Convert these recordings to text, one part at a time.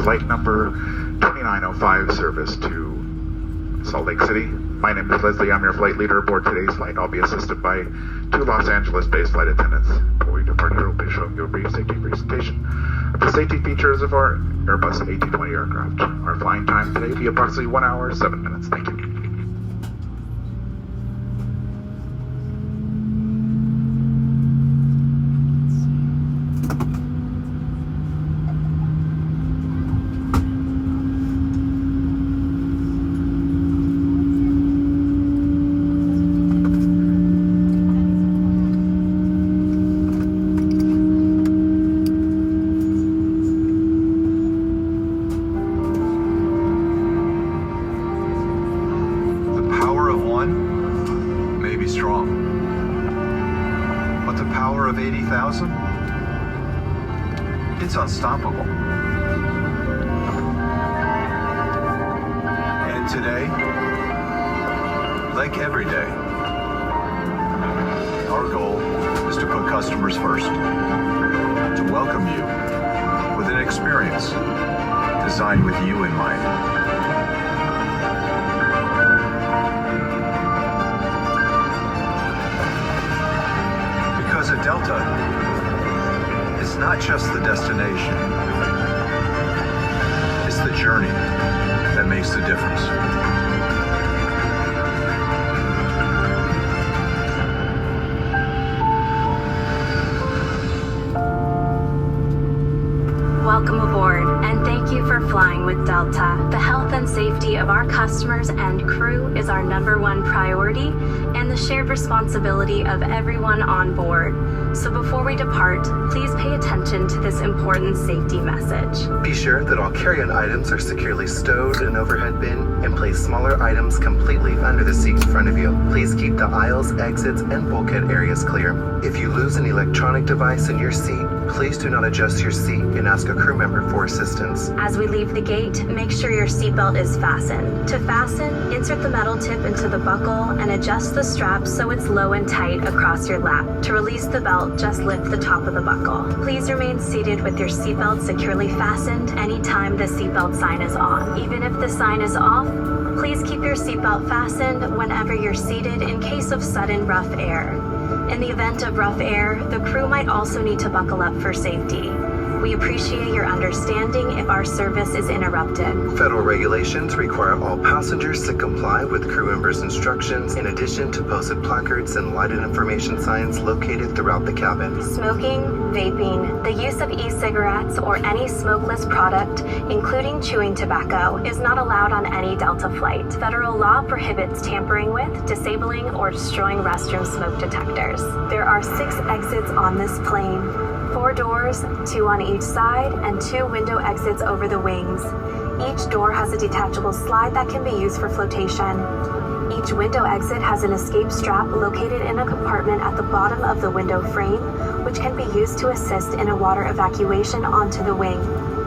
flight number 2905 service to Salt Lake City. My name is Leslie. I'm your flight leader aboard today's flight. I'll be assisted by 2 Los Angeles-based flight attendants. Before we depart here, we'll be showing you a brief safety presentation of the safety features of our Airbus A220 aircraft. Our flying time today will be approximately 1 hour, 7 minutes. Thank you. It's unstoppable. And today, like every day, our goal is to put customers first, to welcome you with an experience designed with you in mind. Because at Delta, it's not just the destination. It's the journey that makes the difference. Welcome aboard, and thank you for flying with Delta. The health and safety of our customers and crew is our #1 priority and the shared responsibility of everyone on board. So before we depart, please pay attention to this important safety message. Be sure that all carry-on items are securely stowed in an overhead bin, and place smaller items completely under the seat in front of you. Please keep the aisles, exits, and bulkhead areas clear. If you lose an electronic device in your seat, please do not adjust your seat and ask a crew member for assistance. As we leave the gate, make sure your seatbelt is fastened. To fasten, insert the metal tip into the buckle and adjust the strap so it's low and tight across your lap. To release the belt, just lift the top of the buckle. Please remain seated with your seatbelt securely fastened anytime the seatbelt sign is on. Even if the sign is off, please keep your seatbelt fastened whenever you're seated in case of sudden rough air. In the event of rough air, the crew might also need to buckle up for safety. We appreciate your understanding if our service is interrupted. Federal regulations require all passengers to comply with crew members' instructions, in addition to posted placards and lighted information signs located throughout the cabin. Smoking, vaping, the use of e-cigarettes, or any smokeless product, including chewing tobacco, is not allowed on any Delta flight. Federal law prohibits tampering with, disabling, or destroying restroom smoke detectors. There are 6 exits on this plane. 4 doors, 2 on each side, and 2 window exits over the wings. Each door has a detachable slide that can be used for flotation. Each window exit has an escape strap located in a compartment at the bottom of the window frame, which can be used to assist in a water evacuation onto the wing.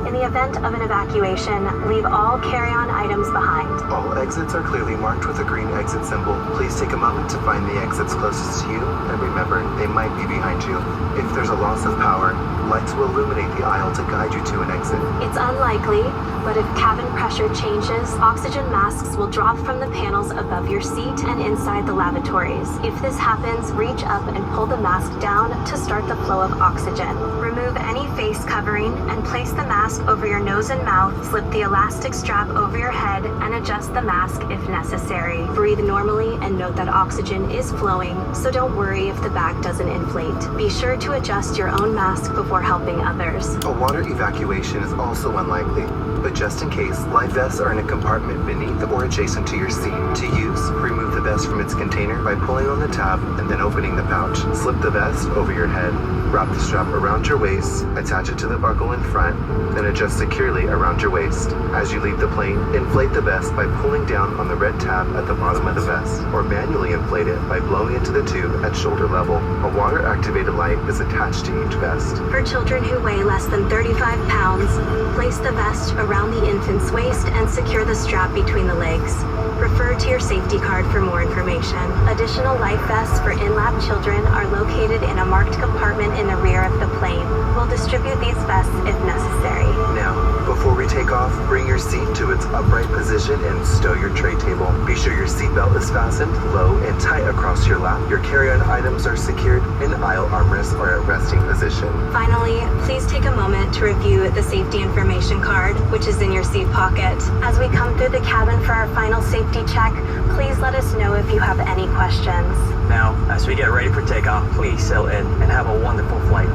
In the event of an evacuation, leave all carry-on items behind. All exits are clearly marked with a green exit symbol. Please take a moment to find the exits closest to you, and remember, they might be behind you. If there's a loss of power, lights will illuminate the aisle to guide you to an exit. It's unlikely, but if cabin pressure changes, oxygen masks will drop from the panels above your seat and inside the lavatories. If this happens, reach up and pull the mask down to start the flow of oxygen. Remove any face covering and place the mask over your nose and mouth. Slip the elastic strap over your head and adjust the mask if necessary. Breathe normally and note that oxygen is flowing, so don't worry if the bag doesn't inflate. Be sure to adjust your own mask before helping others. A water evacuation is also unlikely, but just in case, life vests are in a compartment beneath or adjacent to your seat. To use, remove the vest from its container by pulling on the tab and then opening the pouch. Slip the vest over your head, wrap the strap around your waist, attach it to the buckle in front, then adjust securely around your waist. As you leave the plane, inflate the vest by pulling down on the red tab at the bottom of the vest, or manually inflate it by blowing into the tube at shoulder level. A water-activated light is attached to each vest. For children who weigh less than 35 pounds, place the vest around the infant's waist and secure the strap between the legs. Refer to your safety card for more information. Additional life vests for in-lap children are located in a marked compartment in the rear of the plane. We'll distribute these vests if necessary. Now, Before we take off, bring your seat to its upright position and stow your tray table. Be sure your seatbelt is fastened low and tight across your lap. Your carry-on items are secured and aisle armrests are at resting position. Finally, please take a moment to review the safety information card, which is in your seat pocket. As we come through the cabin for our final safety check, please let us know if you have any questions. Now, as we get ready for takeoff, please settle in and have a wonderful flight.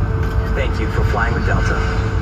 Thank you for flying with Delta.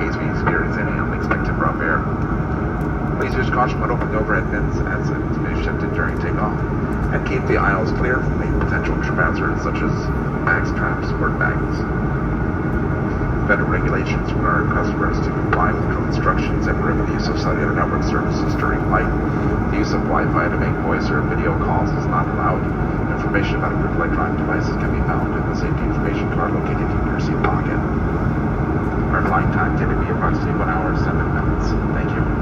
case we experience any unexpected rough air. Please use caution when opening overhead bins as it may be shifted during takeoff, and keep the aisles clear from any potential trip hazards such as bags, traps, or bags. Federal regulations require customers to comply with drill instructions and prohibit the use of cellular network services during flight. The use of Wi-Fi to make voice or video calls is not allowed. Information about approved electronic devices can be found in the safety information card located in your seat pocket. Our flying time tended to be approximately 1 hour, 7 minutes. Thank you.